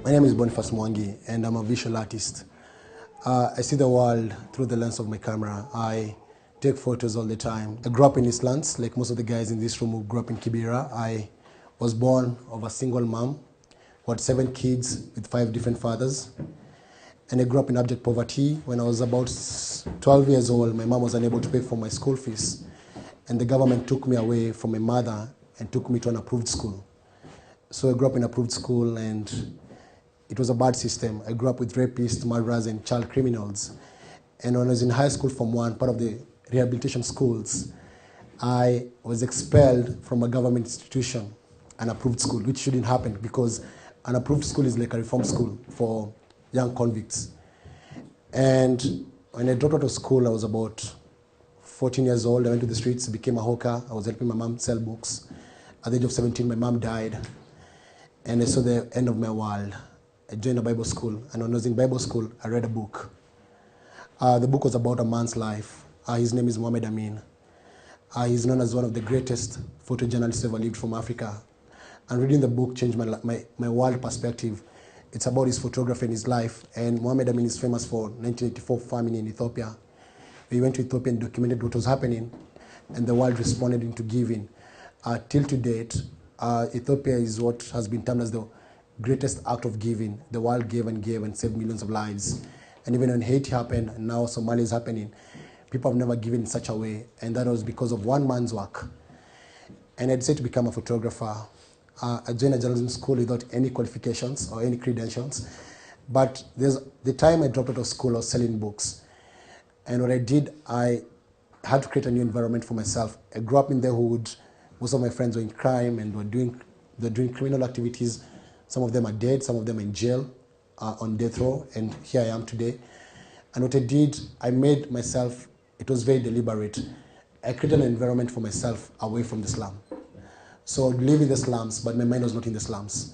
My name is Boniface Mwangi, and I'm a visual artist. I see the world through the lens of my camera. I take photos all the time. I grew up in East Lands, like most of the guys in this room who grew up in Kibera. I was born of a single mom who had 7 kids with 5 different fathers. And I grew up in abject poverty. When I was about 12 years old, my mom was unable to pay for my school fees. And the government took me away from my mother and took me to an approved school. So I grew up in an approved school, and it was a bad system. I grew up with rapists, murderers, and child criminals. And when I was in high school, Form 1, part of the rehabilitation schools, I was expelled from a government institution, an approved school, which shouldn't happen because an approved school is like a reform school for young convicts. And when I dropped out of school, I was about 14 years old. I went to the streets, became a hawker. I was helping my mom sell books. At the age of 17, my mom died, and I saw the end of my world. I joined a Bible school, and when I was in Bible school, I read a book. The book was about a man's life. His name is Muhammad Amin. He's known as one of the greatest photojournalists ever lived from Africa. And reading the book changed my world perspective. It's about his photography and his life. And Muhammad Amin is famous for 1984 famine in Ethiopia. We went to Ethiopia and documented what was happening, and the world responded into giving. Till to date, Ethiopia is what has been termed as the greatest act of giving. The world gave and saved millions of lives. And even when Haiti happened, and now Somalia is happening, people have never given in such a way, and that was because of one man's work. And I decided to become a photographer. I joined a journalism school without any qualifications or any credentials, but the time I dropped out of school, I was selling books. And what I did, I had to create a new environment for myself. I grew up in the hood. Most of my friends were in crime and were doing criminal activities. Some of them are dead, some of them are in jail, on death row, and here I am today. And what I did, I made myself, it was very deliberate. I created an environment for myself away from the slum. So I'd live in the slums, but my mind was not in the slums.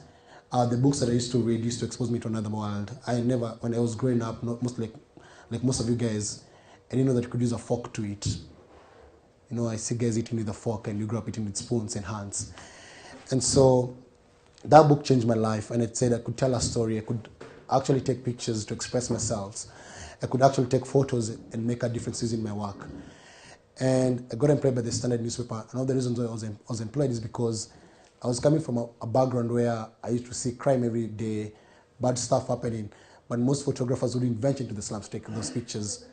The books that I used to read used to expose me to another world. When I was growing up, like most of you guys, I didn't know that you could use a fork to eat. You know, I see guys eating with a fork, and you grew up eating with spoons and hands. And so that book changed my life, and it said I could tell a story. I could actually take pictures to express myself. I could actually take photos and make a difference using my work. And I got employed by the Standard newspaper. And all the reasons why I was employed is because I was coming from a background where I used to see crime every day, bad stuff happening, but most photographers wouldn't venture into the slums to take those pictures.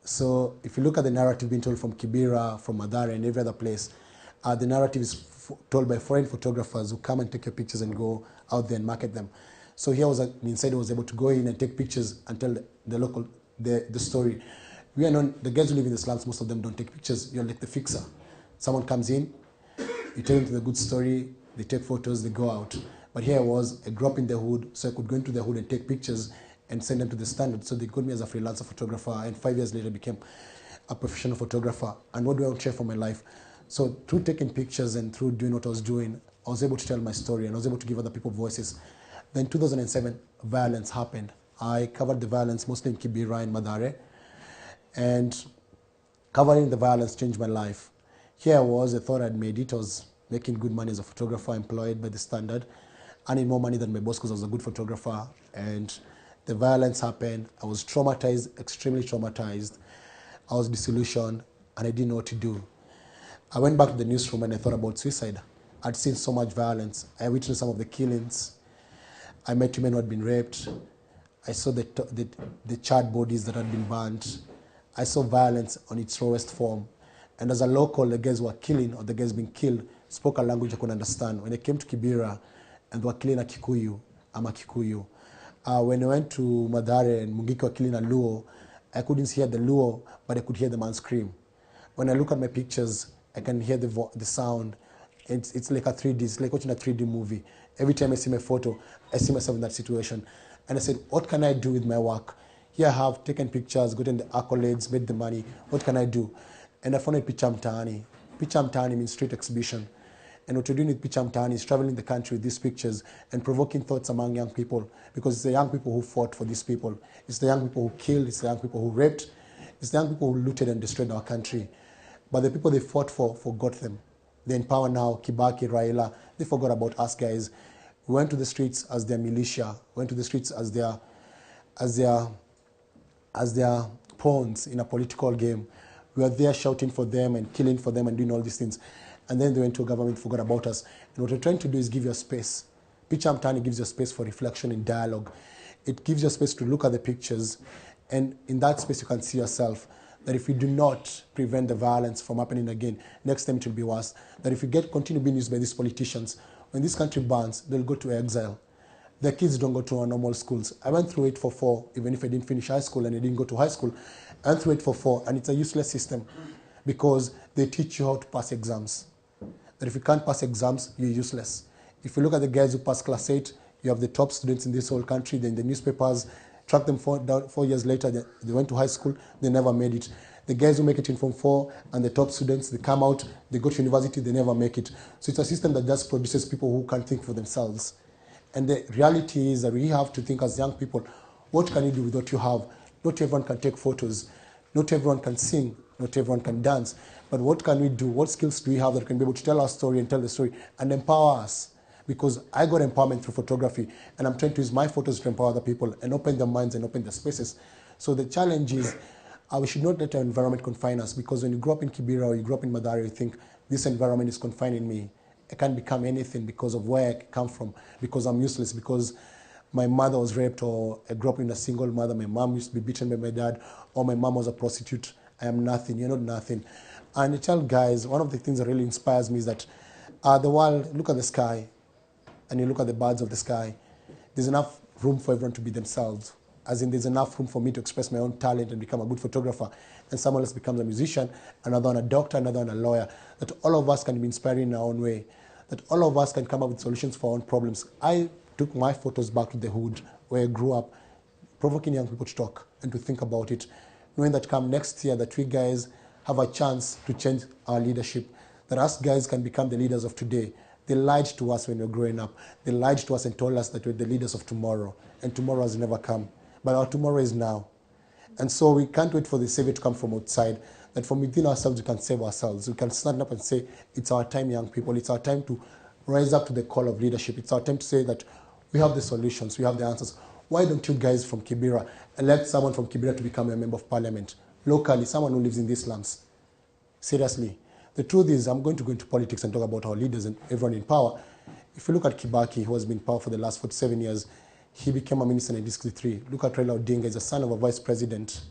So if you look at the narrative being told from Kibera, from Madara, and every other place, the narrative is told by foreign photographers who come and take your pictures and go out there and market them. So here was an insider who was able to go in and take pictures and tell the story. We are known, the guys who live in the slums, most of them don't take pictures. You're like the fixer. Someone comes in, you tell them the good story, they take photos, they go out. But here I grew up in the hood, so I could go into the hood and take pictures and send them to the Standard. So they got me as a freelancer photographer, and 5 years later became a professional photographer. And what do I want to share from my life? So through taking pictures and through doing what I was doing, I was able to tell my story, and I was able to give other people voices. Then 2007, violence happened. I covered the violence mostly in Kibera and Madare, and covering the violence changed my life. Here I thought I'd made it. I was making good money as a photographer, employed by the Standard, earning more money than my boss because I was a good photographer. And the violence happened. I was traumatized, extremely traumatized. I was disillusioned, and I didn't know what to do. I went back to the newsroom and I thought about suicide. I'd seen so much violence. I witnessed some of the killings. I met women who had been raped. I saw the charred bodies that had been burnt. I saw violence on its rawest form. And as a local, the guys who were killing, or the guys being killed, spoke a language I couldn't understand. When I came to Kibera and they were killing a Kikuyu, I'm a Kikuyu. When I went to Madare and Mungiki were killing a Luo, I couldn't hear the Luo, but I could hear the man scream. When I look at my pictures, I can hear the sound. It's like a 3D, it's like watching a 3D movie. Every time I see my photo, I see myself in that situation. And I said, what can I do with my work? Here I have taken pictures, gotten the accolades, made the money. What can I do? And I founded Picha Mtaani. Picha Mtaani means street exhibition. And what we're doing with Picha Mtaani is traveling the country with these pictures and provoking thoughts among young people, because it's the young people who fought for these people. It's the young people who killed, it's the young people who raped, it's the young people who looted and destroyed our country. But the people they fought for forgot them. They empower now, Kibaki, Raila, they forgot about us guys. We went to the streets as their militia, went to the streets as their pawns in a political game. We were there shouting for them and killing for them and doing all these things. And then they went to a government, forgot about us. And what we're trying to do is give you a space. Picture Mtani gives you a space for reflection and dialogue. It gives you a space to look at the pictures, and in that space you can see yourself. That if we do not prevent the violence from happening again, next time it will be worse. That if we continue being used by these politicians, when this country burns, they'll go to exile. Their kids don't go to our normal schools. I went through 844, even if I didn't finish high school and I didn't go to high school. I went through 844, and it's a useless system because they teach you how to pass exams. That if you can't pass exams, you're useless. If you look at the guys who pass class 8, you have the top students in this whole country. They're in the newspapers, track them 4 years later, they went to high school, they never made it. The guys who make it in Form 4 and the top students, they come out, they go to university, they never make it. So it's a system that just produces people who can't think for themselves. And the reality is that we have to think as young people, what can you do with what you have? Not everyone can take photos. Not everyone can sing. Not everyone can dance. But what can we do? What skills do we have that can be able to tell our story and tell the story and empower us? Because I got empowerment through photography, and I'm trying to use my photos to empower other people and open their minds and open their spaces. So the challenge is we should not let our environment confine us, because when you grow up in Kibera or you grow up in Madari, you think this environment is confining me. I can't become anything because of where I come from, because I'm useless, because my mother was raped, or I grew up in a single mother, my mom used to be beaten by my dad, or my mom was a prostitute. I am nothing, you're not nothing. And I tell guys, one of the things that really inspires me is that the world, look at the sky, and you look at the birds of the sky, there's enough room for everyone to be themselves. As in, there's enough room for me to express my own talent and become a good photographer, and someone else becomes a musician, another one a doctor, another one a lawyer. That all of us can be inspiring in our own way. That all of us can come up with solutions for our own problems. I took my photos back to the hood where I grew up, provoking young people to talk and to think about it, knowing that come next year that we guys have a chance to change our leadership, that us guys can become the leaders of today. They lied to us when we were growing up. They lied to us and told us that we're the leaders of tomorrow, and tomorrow has never come. But our tomorrow is now. And so we can't wait for the savior to come from outside, that from within ourselves we can save ourselves. We can stand up and say, it's our time, young people. It's our time to rise up to the call of leadership. It's our time to say that we have the solutions, we have the answers. Why don't you guys from Kibera elect someone from Kibera to become a member of parliament? Locally, someone who lives in these slums. Seriously. The truth is, I'm going to go into politics and talk about our leaders and everyone in power. If you look at Kibaki, who has been in power for the last 47 years, he became a minister in 1963. Look at Raila Odinga, he's a son of a vice president,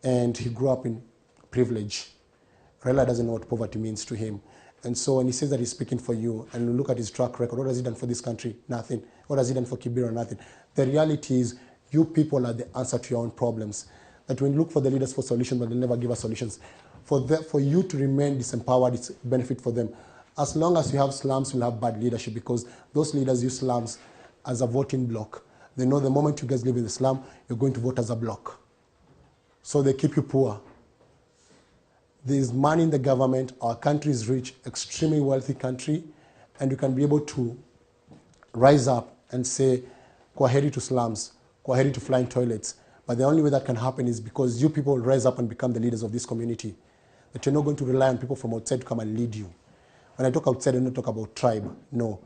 and he grew up in privilege. Raila doesn't know what poverty means to him. And so when he says that he's speaking for you, and you look at his track record, what has he done for this country? Nothing. What has he done for Kibera? Nothing. The reality is, you people are the answer to your own problems. That when you look for the leaders for solutions, but they'll never give us solutions. For you to remain disempowered, it's a benefit for them. As long as you have slums, you'll have bad leadership, because those leaders use slums as a voting block. They know the moment you guys live in the slum, you're going to vote as a block. So they keep you poor. There's money in the government. Our country is rich, extremely wealthy country, and you can be able to rise up and say, kwaheri to slums, kwaheri to flying toilets. But the only way that can happen is because you people rise up and become the leaders of this community. That you're not going to rely on people from outside to come and lead you. When I talk outside, I don't talk about tribe. No.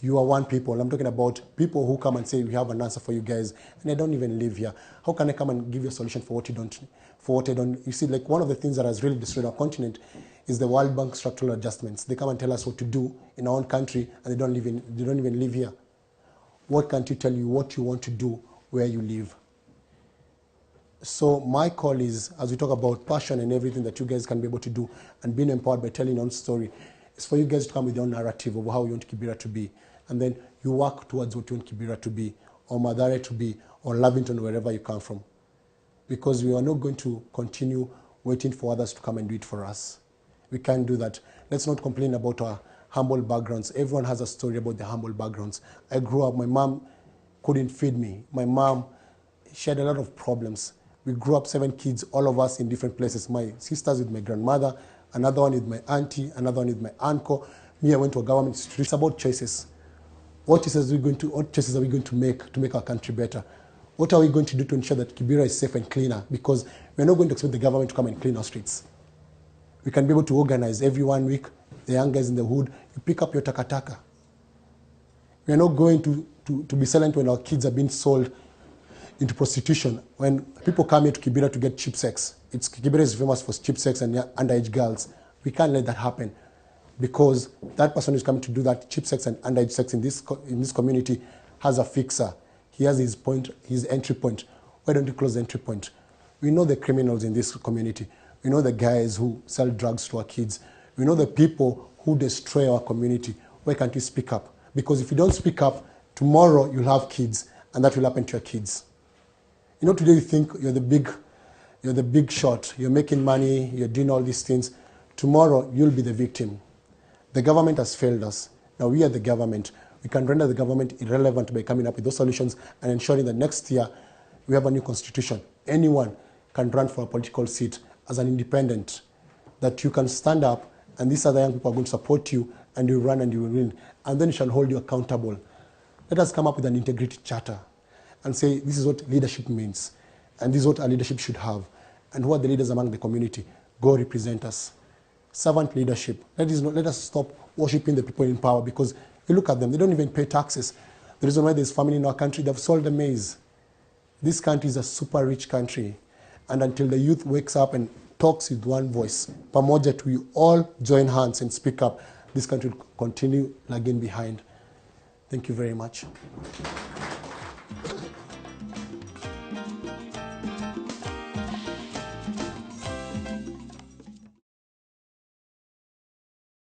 You are one people. I'm talking about people who come and say, we have an answer for you guys, and I don't even live here. How can I come and give you a solution for what you don't, for what I don't? You see, like one of the things that has really destroyed our continent is the World Bank structural adjustments. They come and tell us what to do in our own country, and they don't even live here. What can't you tell you what you want to do where you live? So my call is, as we talk about passion and everything that you guys can be able to do and being empowered by telling your own story, is for you guys to come with your own narrative of how you want Kibera to be. And then you work towards what you want Kibera to be, or Madare to be, or Lavington, wherever you come from. Because we are not going to continue waiting for others to come and do it for us. We can't do that. Let's not complain about our humble backgrounds. Everyone has a story about their humble backgrounds. I grew up, my mom couldn't feed me. My mom, she had a lot of problems. We grew up 7 kids, all of us in different places. My sisters with my grandmother, another one with my auntie, another one with my uncle. Me, I went to a government institution. It's about choices. What choices are we going to make our country better? What are we going to do to ensure that Kibera is safe and cleaner? Because we're not going to expect the government to come and clean our streets. We can be able to organize every 1 week, the young guys in the hood, you pick up your takataka. We are not going to be silent when our kids are being sold into prostitution. When people come here to Kibera to get cheap sex, Kibera is famous for cheap sex and underage girls. We can't let that happen, because that person who's coming to do that cheap sex and underage sex in this community has a fixer. He has his entry point. Why don't you close the entry point? We know the criminals in this community. We know the guys who sell drugs to our kids. We know the people who destroy our community. Why can't you speak up? Because if you don't speak up, tomorrow you'll have kids, and that will happen to your kids. You know, today you think you're the big shot. You're making money. You're doing all these things. Tomorrow you'll be the victim. The government has failed us. Now we are the government. We can render the government irrelevant by coming up with those solutions and ensuring that next year we have a new constitution. Anyone can run for a political seat as an independent, that you can stand up and these other young people are going to support you, and you run and you will win, and then you shall hold you accountable. Let us come up with an integrity charter and say this is what leadership means, and this is what our leadership should have, and who are the leaders among the community. Go represent us. Servant leadership. Let us stop worshiping the people in power, because you look at them, they don't even pay taxes. The reason why there's famine in our country, they've sold the maize. This country is a super rich country, and until the youth wakes up and talks with one voice, pamoja to you all join hands and speak up, this country will continue lagging behind. Thank you very much.